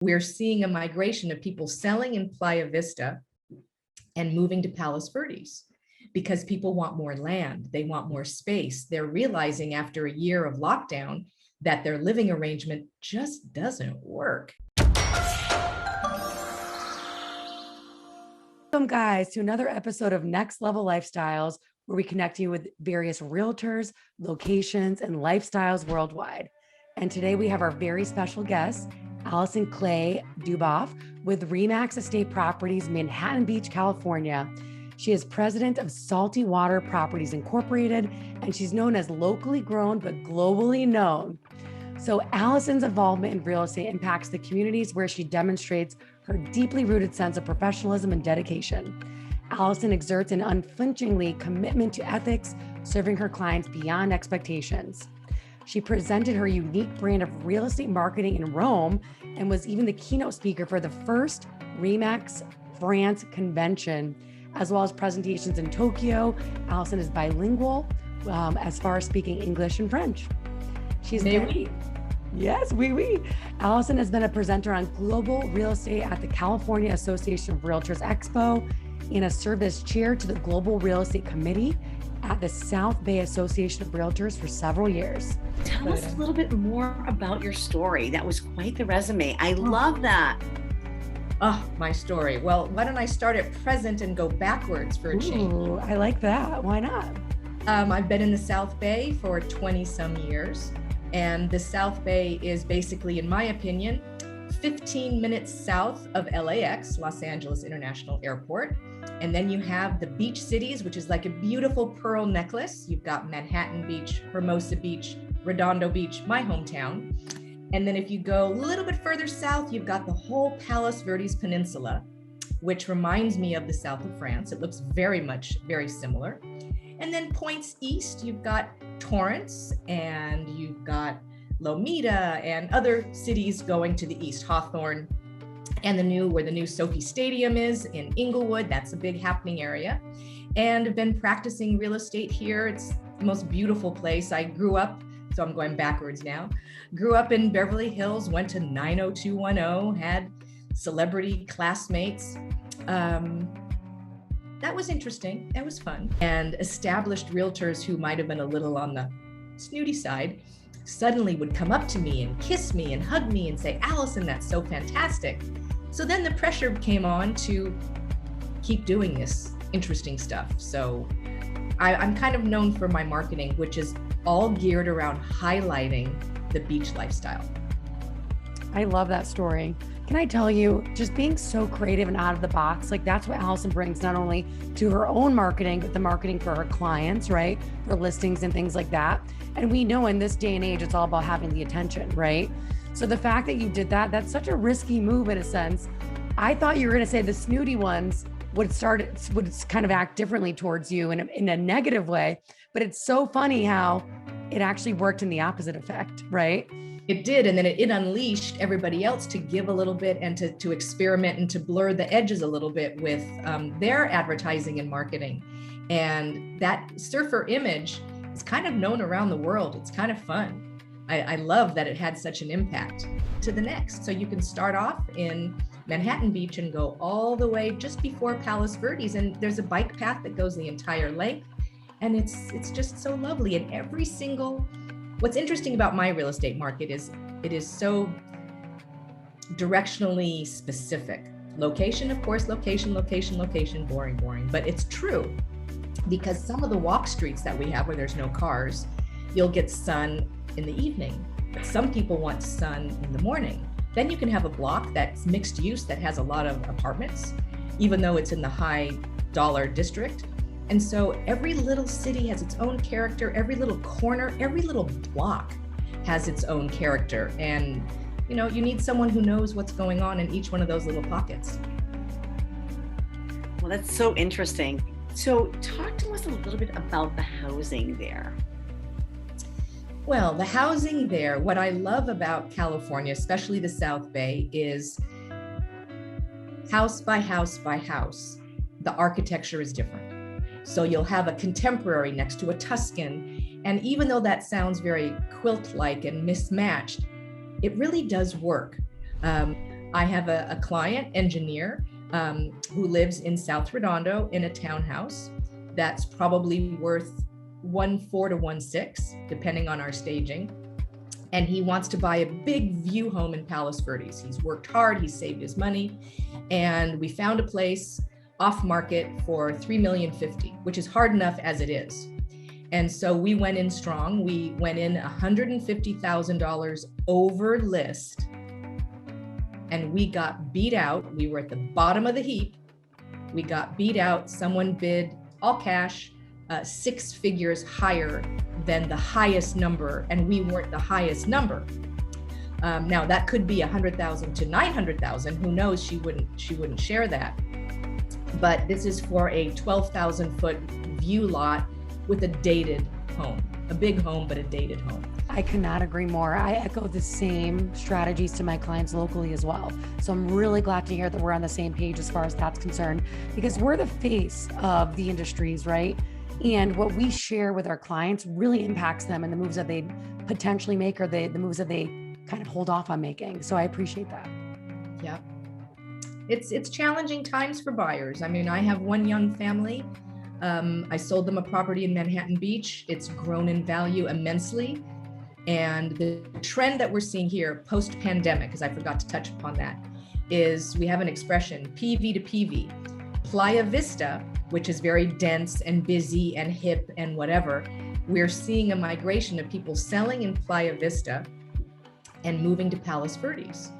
we're seeing a migration of people selling in Playa Vista and moving to Palos Verdes because people want more land. They want more space. They're realizing after a year of lockdown that their living arrangement just doesn't work. Welcome, guys, to another episode of Next Level Lifestyles, where we connect you with various realtors, locations, and lifestyles worldwide. And today we have our very special guest, Alison Clay-Duboff with RE/MAX Estate Properties, Manhattan Beach, California. She is president of Salty Water Properties Incorporated, and she's known as locally grown but globally known. So Alison's involvement in real estate impacts the communities where she demonstrates her deeply rooted sense of professionalism and dedication. Alison exerts an unflinchingly commitment to ethics, serving her clients beyond expectations. She presented her unique brand of real estate marketing in Rome and was even the keynote speaker for the first RE/MAX France convention, as well as presentations in Tokyo. Alison is bilingual as far as speaking English and French. She's Yes, oui. Alison has been a presenter on global real estate at the California Association of Realtors Expo and has served as chair to the Global Real Estate Committee at the South Bay Association of Realtors for several years. Tell us a little bit more about your story. That was quite the resume. I love that. Oh, my story. Well, why don't I start at present and go backwards for a change? Ooh, I like that. Why not? I've been in the South Bay for 20 some years. And the South Bay is basically, in my opinion, 15 minutes south of LAX, Los Angeles International Airport. And then you have the beach cities, which is like a beautiful pearl necklace. You've got Manhattan Beach, Hermosa Beach, Redondo Beach, my hometown. And then if you go a little bit further south, you've got the whole Palos Verdes Peninsula, which reminds me of the south of France. It looks very similar. And then points east, you've got Torrance and you've got Lomita and other cities going to the east, Hawthorne and where the new Sophie Stadium is in Inglewood. That's a big happening area. And I've been practicing real estate here. It's the most beautiful place. I grew up, so I'm going backwards now. Grew up in Beverly Hills, went to 90210, had celebrity classmates. That was interesting. That was fun. And established realtors who might have been a little on the snooty side suddenly would come up to me and kiss me and hug me and say, "Alison, that's so fantastic." So then the pressure came on to keep doing this interesting stuff. So I'm kind of known for my marketing, which is all geared around highlighting the beach lifestyle. I love that story. Can I tell you, just being so creative and out of the box, like that's what Alison brings not only to her own marketing, but the marketing for her clients, right? For listings and things like that. And we know in this day and age, it's all about having the attention, right? So the fact that you did that, that's such a risky move in a sense. I thought you were going to say the snooty ones would kind of act differently towards you in a negative way, but it's so funny how it actually worked in the opposite effect, right? It did, and then it unleashed everybody else to give a little bit and to experiment and to blur the edges a little bit with their advertising and marketing. And that surfer image is kind of known around the world. It's kind of fun. I love that it had such an impact to the next. So you can start off in Manhattan Beach and go all the way just before Palos Verdes, and there's a bike path that goes the entire length, and it's just so lovely. And what's interesting about my real estate market is it is so directionally specific. Location, of course, location, boring. But it's true because some of the walk streets that we have where there's no cars, you'll get sun in the evening. But some people want sun in the morning. Then you can have a block that's mixed use that has a lot of apartments, even though it's in the high dollar district. And so every little city has its own character, every little corner, every little block has its own character. And, you need someone who knows what's going on in each one of those little pockets. Well, that's so interesting. So talk to us a little bit about the housing there. Well, the housing there, what I love about California, especially the South Bay, is house by house by house, the architecture is different. So you'll have a contemporary next to a Tuscan. And even though that sounds very quilt-like and mismatched, it really does work. I have a client engineer who lives in South Redondo in a townhouse that's probably worth 1.4 to 1.6, depending on our staging. And he wants to buy a big view home in Palos Verdes. He's worked hard, he's saved his money, and we found a place off market for $3.05 million, which is hard enough as it is. And so we went in strong. We went in $150,000 over list, and we got beat out. We were at the bottom of the heap. We got beat out. Someone bid all cash, 6 figures higher than the highest number, and we weren't the highest number. Now that could be 100,000 to 900,000. Who knows? She wouldn't share that. But this is for a 12,000 foot view lot with a dated home, a big home, but a dated home. I cannot agree more. I echo the same strategies to my clients locally as well. So I'm really glad to hear that we're on the same page as far as that's concerned, because we're the face of the industries, right? And what we share with our clients really impacts them and the moves that they potentially make, or the moves that they kind of hold off on making. So I appreciate that. Yeah. It's challenging times for buyers. I mean, I have one young family. I sold them a property in Manhattan Beach. It's grown in value immensely. And the trend that we're seeing here post-pandemic, because I forgot to touch upon that, is we have an expression, PV to PV. Playa Vista, which is very dense and busy and hip and whatever, we're seeing a migration of people selling in Playa Vista and moving to Palos Verdes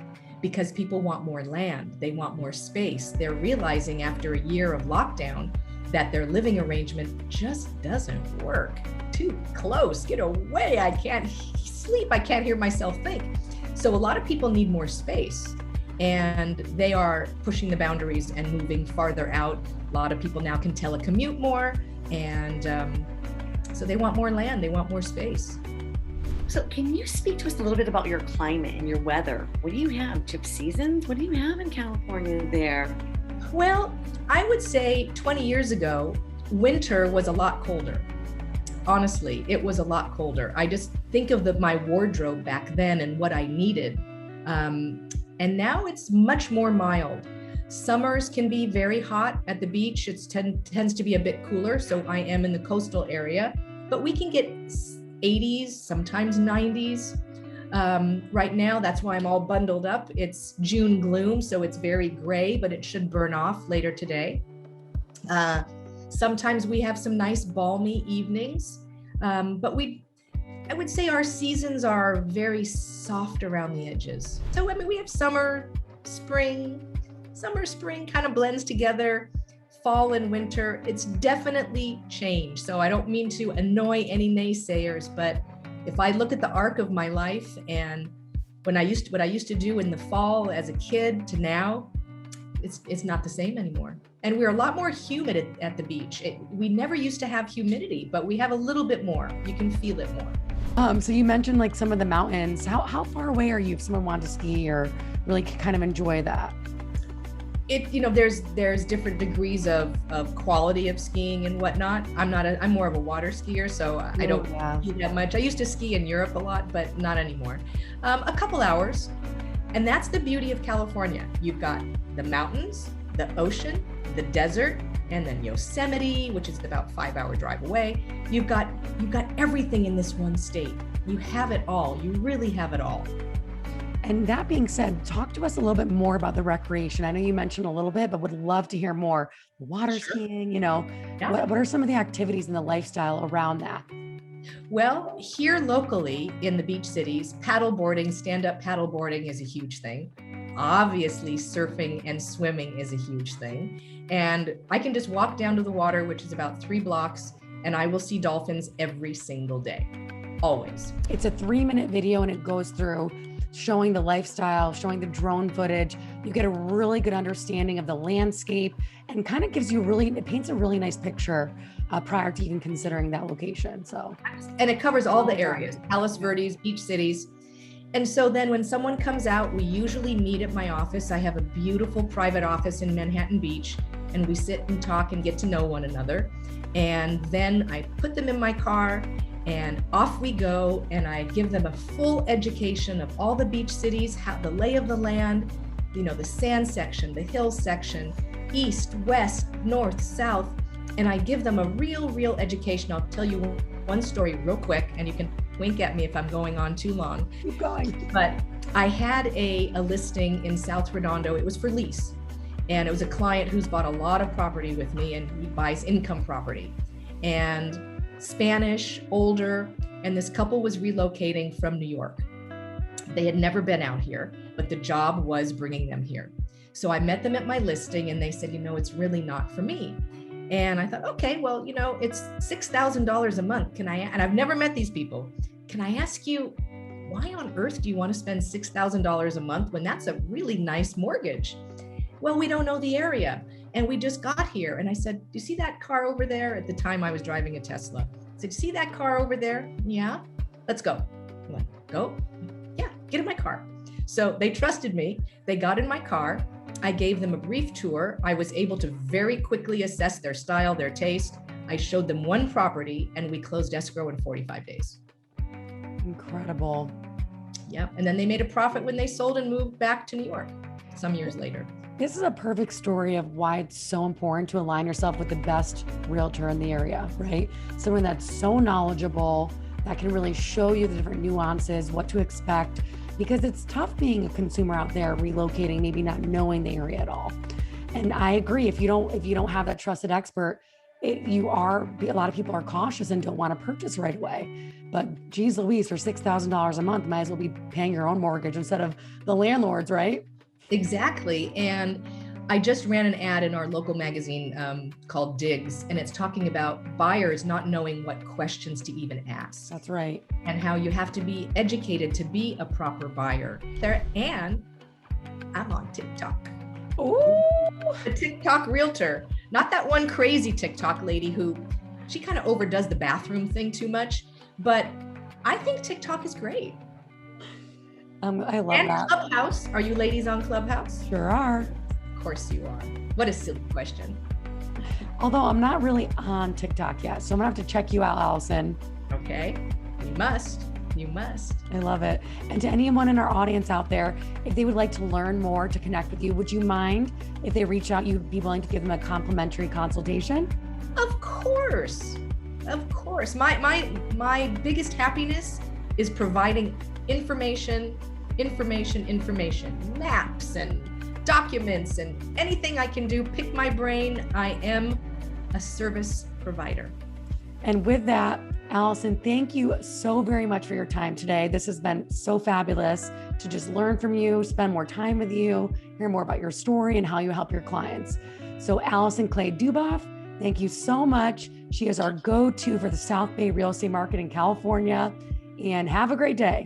because people want more land, they want more space. They're realizing after a year of lockdown that their living arrangement just doesn't work. Too close, get away, I can't sleep, I can't hear myself think. So a lot of people need more space, and they are pushing the boundaries and moving farther out. A lot of people now can telecommute more, and so they want more land, they want more space. So can you speak to us a little bit about your climate and your weather? What do you have? Tip seasons? What do you have in California there? Well, I would say 20 years ago, winter was a lot colder. Honestly, it was a lot colder. I just think of my wardrobe back then and what I needed. And now it's much more mild. Summers can be very hot at the beach. It tends to be a bit cooler. So I am in the coastal area, but we can get 80s, sometimes 90s. Right now, that's why I'm all bundled up. It's June gloom, so it's very gray, but it should burn off later today. Sometimes we have some nice balmy evenings, but I would say our seasons are very soft around the edges. So, I mean, we have summer, spring kind of blends together, fall and winter. It's definitely changed. So I don't mean to annoy any naysayers, but if I look at the arc of my life and what I used to do in the fall as a kid to now, it's not the same anymore. And we're a lot more humid at the beach. We never used to have humidity, but we have a little bit more. You can feel it more. So you mentioned like some of the mountains. How far away are you if someone wanted to ski or really kind of enjoy that? There's different degrees of quality of skiing and whatnot. I'm more of a water skier, so I don't ski that much. I used to ski in Europe a lot, but not anymore. A couple hours. And that's the beauty of California. You've got the mountains, the ocean, the desert, and then Yosemite, which is about 5-hour drive away. You've got everything in this one state. You have it all. You really have it all. And that being said, talk to us a little bit more about the recreation. I know you mentioned a little bit, but would love to hear more. Water skiing, what are some of the activities and the lifestyle around that? Well, here locally in the beach cities, paddleboarding, stand-up paddleboarding is a huge thing. Obviously, surfing and swimming is a huge thing. And I can just walk down to the water, which is about 3 blocks, and I will see dolphins every single day, always. It's a 3-minute video and it goes through showing the lifestyle, showing the drone footage. You get a really good understanding of the landscape and kind of it paints a really nice picture prior to even considering that location. And it covers all the areas, Palos Verdes, beach cities. And so then when someone comes out, we usually meet at my office. I have a beautiful private office in Manhattan Beach, and we sit and talk and get to know one another. And then I put them in my car and off we go, and I give them a full education of all the beach cities, the lay of the land, the sand section, the hill section, east, west, north, south, and I give them a real education. I'll tell you one story real quick, and you can wink at me if I'm going on too long. Keep going. But I had a listing in South Redondo. It was for lease, and it was a client who's bought a lot of property with me, and he buys income property, and Spanish, older, and this couple was relocating from New York. They had never been out here, but the job was bringing them here. So I met them at my listing, and they said, it's really not for me. And I thought, okay, well, it's $6,000 a month. And I've never met these people. Can I ask you, why on earth do you want to spend $6,000 a month when that's a really nice mortgage? Well, we don't know the area, and we just got here. And I said, do you see that car over there? At the time I was driving a Tesla. I said, see that car over there? Yeah, let's go. I'm like, go? Yeah, get in my car. So they trusted me. They got in my car. I gave them a brief tour. I was able to very quickly assess their style, their taste. I showed them one property, and we closed escrow in 45 days. Incredible. Yeah. And then they made a profit when they sold and moved back to New York some years later. This is a perfect story of why it's so important to align yourself with the best realtor in the area, right? Someone that's so knowledgeable, that can really show you the different nuances, what to expect, because it's tough being a consumer out there relocating, maybe not knowing the area at all. And I agree, if you don't have that trusted expert, a lot of people are cautious and don't want to purchase right away. But geez Louise, for $6,000 a month, might as well be paying your own mortgage instead of the landlord's, right? Exactly. And I just ran an ad in our local magazine called Digs, and it's talking about buyers not knowing what questions to even ask. That's right. And how you have to be educated to be a proper buyer. And I'm on TikTok. Ooh. A TikTok realtor, not that one crazy TikTok lady who she kind of overdoes the bathroom thing too much, but I think TikTok is great. I love and that. Clubhouse. Are you ladies on Clubhouse? Sure are. Of course you are. What a silly question. Although I'm not really on TikTok yet, so I'm gonna have to check you out, Alison. Okay, you must. I love it. And to anyone in our audience out there, if they would like to learn more, to connect with you, would you mind if they reach out, you'd be willing to give them a complimentary consultation? Of course. My biggest happiness is providing information, maps and documents and anything I can do. Pick my brain. I am a service provider. And with that, Alison, thank you so very much for your time today. This has been so fabulous to just learn from you, spend more time with you, hear more about your story and how you help your clients. So Alison Clay-Duboff, thank you so much. She is our go-to for the South Bay real estate market in California. And have a great day.